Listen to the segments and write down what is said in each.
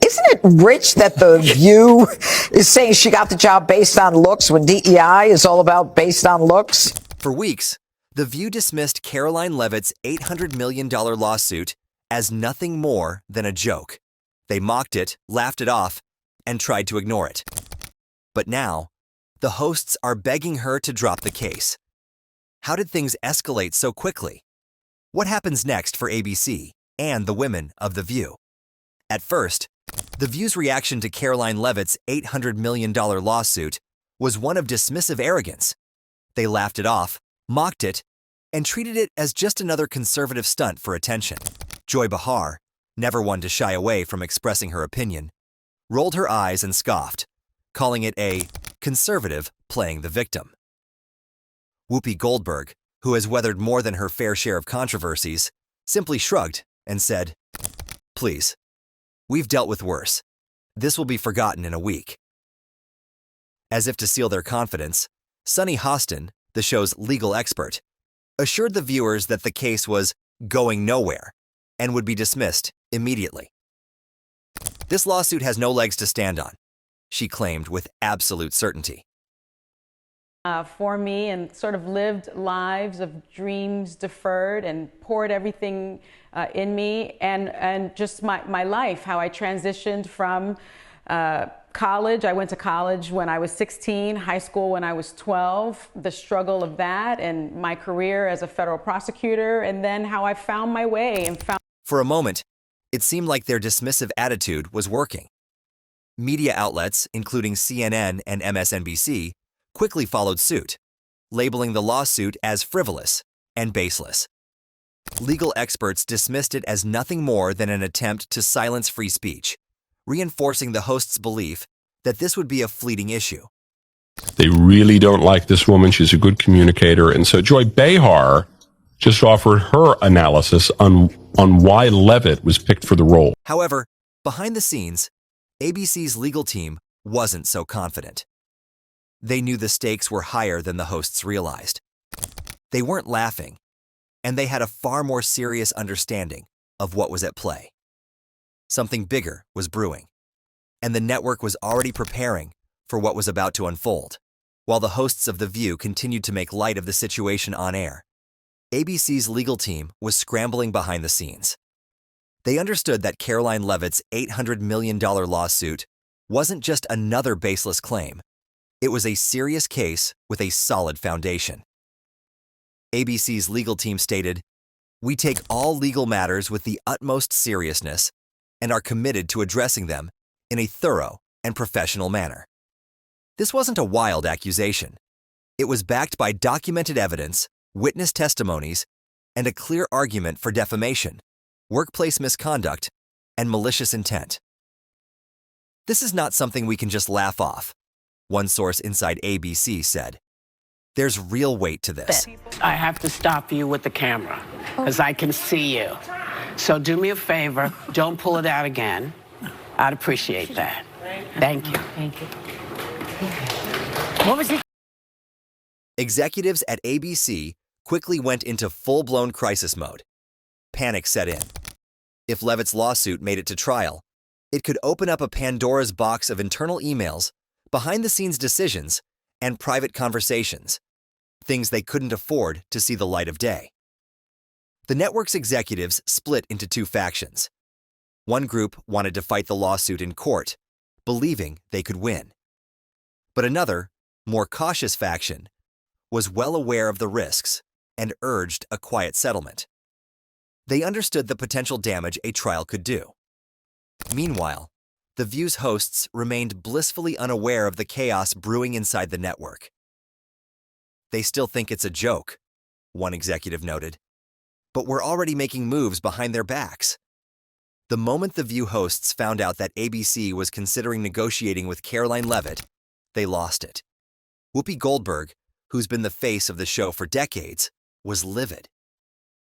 isn't it rich that The View is saying she got the job based on looks when DEI is all about based on looks? For weeks, The View dismissed Karoline Leavitt's $800 million lawsuit as nothing more than a joke. They mocked it, laughed it off, and tried to ignore it. But now, the hosts are begging her to drop the case. How did things escalate so quickly? What happens next for ABC and the women of The View? At first, The View's reaction to Karoline Leavitt's $800 million lawsuit was one of dismissive arrogance. They laughed it off, mocked it, and treated it as just another conservative stunt for attention. Joy Behar, never one to shy away from expressing her opinion, rolled her eyes and scoffed, calling it a conservative playing the victim. Whoopi Goldberg, who has weathered more than her fair share of controversies, simply shrugged and said, "Please, we've dealt with worse. This will be forgotten in a week." As if to seal their confidence, Sunny Hostin, the show's legal expert, assured the viewers that the case was going nowhere and would be dismissed immediately. "This lawsuit has no legs to stand on," she claimed with absolute certainty. For me, and sort of lived lives of dreams deferred and poured everything in me, and just my life, how I transitioned from college. I went to college when I was 16, high school when I was 12, the struggle of that, and my career as a federal prosecutor, and then how I found my way and found. For a moment, it seemed like their dismissive attitude was working. Media outlets, including CNN and MSNBC, quickly followed suit, labeling the lawsuit as frivolous and baseless. Legal experts dismissed it as nothing more than an attempt to silence free speech, reinforcing the host's belief that this would be a fleeting issue. They really don't like this woman. She's a good communicator. And so Joy Behar just offered her analysis on why Leavitt was picked for the role. However, behind the scenes, ABC's legal team wasn't so confident. They knew the stakes were higher than the hosts realized. They weren't laughing, and they had a far more serious understanding of what was at play. Something bigger was brewing, and the network was already preparing for what was about to unfold. While the hosts of The View continued to make light of the situation on air, ABC's legal team was scrambling behind the scenes. They understood that Karoline Leavitt's $800 million lawsuit wasn't just another baseless claim. It was a serious case with a solid foundation. ABC's legal team stated, "We take all legal matters with the utmost seriousness and are committed to addressing them in a thorough and professional manner." This wasn't a wild accusation. It was backed by documented evidence, witness testimonies, and a clear argument for defamation, workplace misconduct, and malicious intent. "This is not something we can just laugh off," one source inside ABC said. "There's real weight to this." I have to stop you with the camera because I can see you. So do me a favor, don't pull it out again. I'd appreciate that. Thank you. Thank you. What was it? Executives at ABC quickly went into full-blown crisis mode. Panic set in. If Leavitt's lawsuit made it to trial, it could open up a Pandora's box of internal emails, behind-the-scenes decisions, and private conversations, things they couldn't afford to see the light of day. The network's executives split into two factions. One group wanted to fight the lawsuit in court, believing they could win. But another, more cautious faction, was well aware of the risks and urged a quiet settlement. They understood the potential damage a trial could do. Meanwhile, The View's hosts remained blissfully unaware of the chaos brewing inside the network. "They still think it's a joke," one executive noted, "but we're already making moves behind their backs." The moment The View hosts found out that ABC was considering negotiating with Karoline Leavitt, they lost it. Whoopi Goldberg, who's been the face of the show for decades, was livid.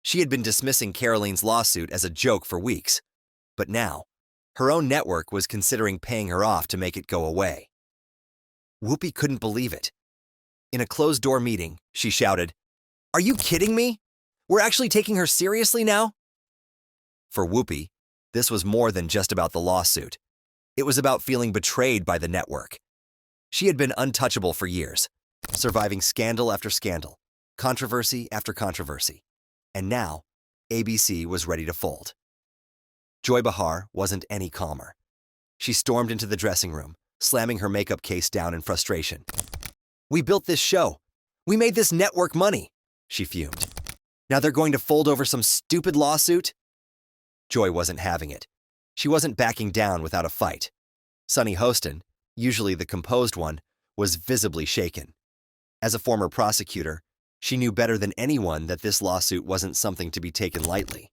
She had been dismissing Karoline's lawsuit as a joke for weeks, but now, her own network was considering paying her off to make it go away. Whoopi couldn't believe it. In a closed-door meeting, she shouted, "Are you kidding me? We're actually taking her seriously now?" For Whoopi, this was more than just about the lawsuit. It was about feeling betrayed by the network. She had been untouchable for years, surviving scandal after scandal, controversy after controversy. And now, ABC was ready to fold. Joy Behar wasn't any calmer. She stormed into the dressing room, slamming her makeup case down in frustration. "We built this show. We made this network money," she fumed. "Now they're going to fold over some stupid lawsuit?" Joy wasn't having it. She wasn't backing down without a fight. Sunny Hostin, usually the composed one, was visibly shaken. As a former prosecutor, she knew better than anyone that this lawsuit wasn't something to be taken lightly.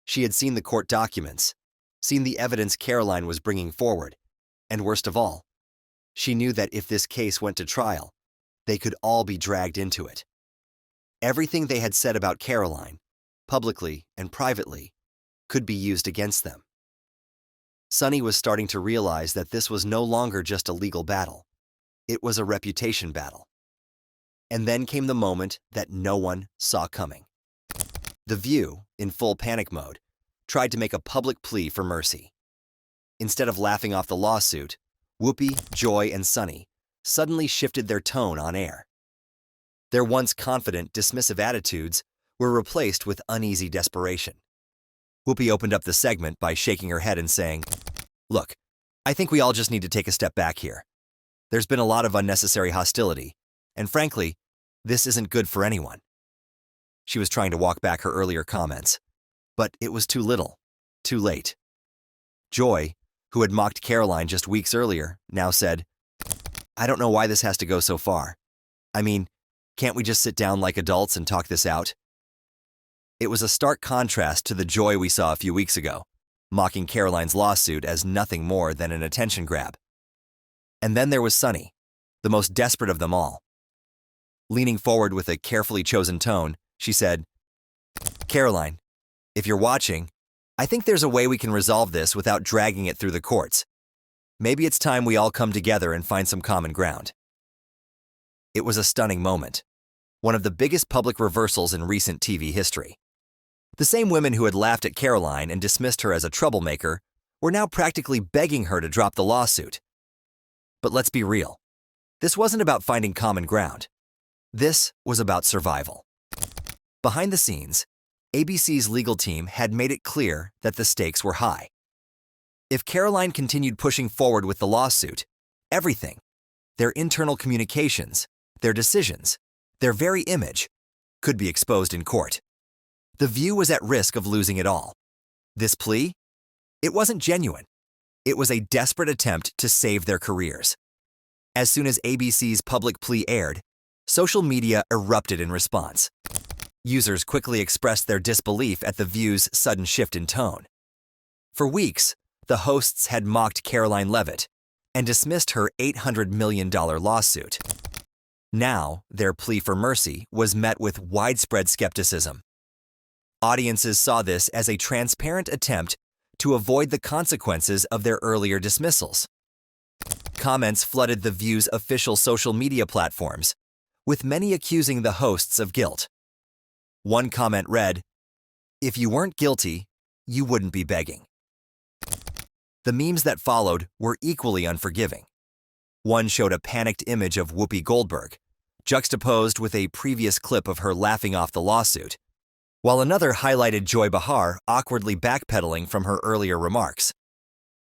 She had seen the court documents, seen the evidence Karoline was bringing forward, and worst of all, she knew that if this case went to trial, they could all be dragged into it. Everything they had said about Karoline, publicly and privately, could be used against them. Sunny was starting to realize that this was no longer just a legal battle. It was a reputation battle. And then came the moment that no one saw coming. The View, in full panic mode, tried to make a public plea for mercy. Instead of laughing off the lawsuit, Whoopi, Joy, and Sunny suddenly shifted their tone on air. Their once confident, dismissive attitudes were replaced with uneasy desperation. Whoopi opened up the segment by shaking her head and saying, "Look, I think we all just need to take a step back here. There's been a lot of unnecessary hostility, and frankly, this isn't good for anyone." She was trying to walk back her earlier comments, but it was too little, too late. Joy, who had mocked Karoline just weeks earlier, now said, "I don't know why this has to go so far. I mean, can't we just sit down like adults and talk this out?" It was a stark contrast to the Joy we saw a few weeks ago, mocking Karoline's lawsuit as nothing more than an attention grab. And then there was Sunny, the most desperate of them all. Leaning forward with a carefully chosen tone, she said, "Karoline, if you're watching, I think there's a way we can resolve this without dragging it through the courts. Maybe it's time we all come together and find some common ground." It was a stunning moment, one of the biggest public reversals in recent TV history. The same women who had laughed at Karoline and dismissed her as a troublemaker were now practically begging her to drop the lawsuit. But let's be real. This wasn't about finding common ground. This was about survival. Behind the scenes, ABC's legal team had made it clear that the stakes were high. If Karoline continued pushing forward with the lawsuit, everything, their internal communications, their decisions, their very image, could be exposed in court. The View was at risk of losing it all. This plea? It wasn't genuine. It was a desperate attempt to save their careers. As soon as ABC's public plea aired, social media erupted in response. Users quickly expressed their disbelief at the View's sudden shift in tone. For weeks, the hosts had mocked Karoline Leavitt and dismissed her $800 million lawsuit. Now, their plea for mercy was met with widespread skepticism. Audiences saw this as a transparent attempt to avoid the consequences of their earlier dismissals. Comments flooded the View's official social media platforms, with many accusing the hosts of guilt. One comment read, "If you weren't guilty, you wouldn't be begging." The memes that followed were equally unforgiving. One showed a panicked image of Whoopi Goldberg, juxtaposed with a previous clip of her laughing off the lawsuit, while another highlighted Joy Behar awkwardly backpedaling from her earlier remarks.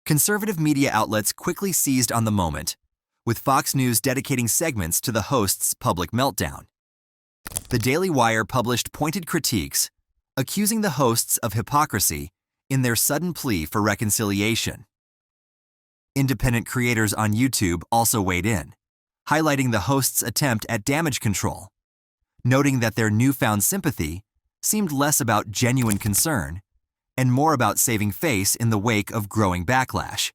Conservative media outlets quickly seized on the moment, with Fox News dedicating segments to the host's public meltdown. The Daily Wire published pointed critiques, accusing the hosts of hypocrisy in their sudden plea for reconciliation. Independent creators on YouTube also weighed in, highlighting the hosts' attempt at damage control, noting that their newfound sympathy seemed less about genuine concern and more about saving face in the wake of growing backlash.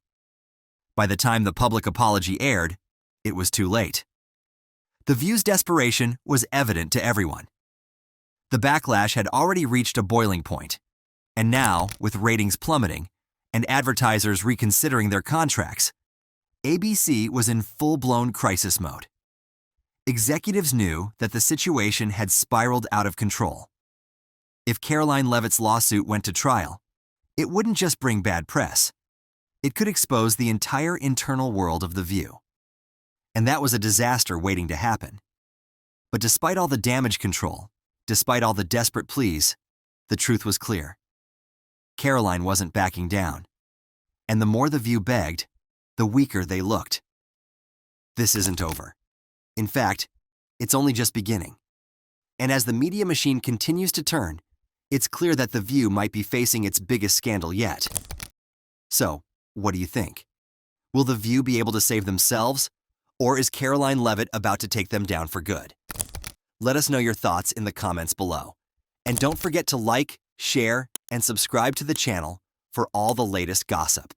By the time the public apology aired, it was too late. The View's desperation was evident to everyone. The backlash had already reached a boiling point, and now, with ratings plummeting and advertisers reconsidering their contracts, ABC was in full-blown crisis mode. Executives knew that the situation had spiraled out of control. If Karoline Leavitt's lawsuit went to trial, it wouldn't just bring bad press. It could expose the entire internal world of The View. And that was a disaster waiting to happen. But despite all the damage control, despite all the desperate pleas, the truth was clear. Karoline wasn't backing down. And the more The View begged, the weaker they looked. This isn't over. In fact, it's only just beginning. And as the media machine continues to turn, it's clear that The View might be facing its biggest scandal yet. So, what do you think? Will The View be able to save themselves, or is Karoline Leavitt about to take them down for good? Let us know your thoughts in the comments below. And don't forget to like, share, and subscribe to the channel for all the latest gossip.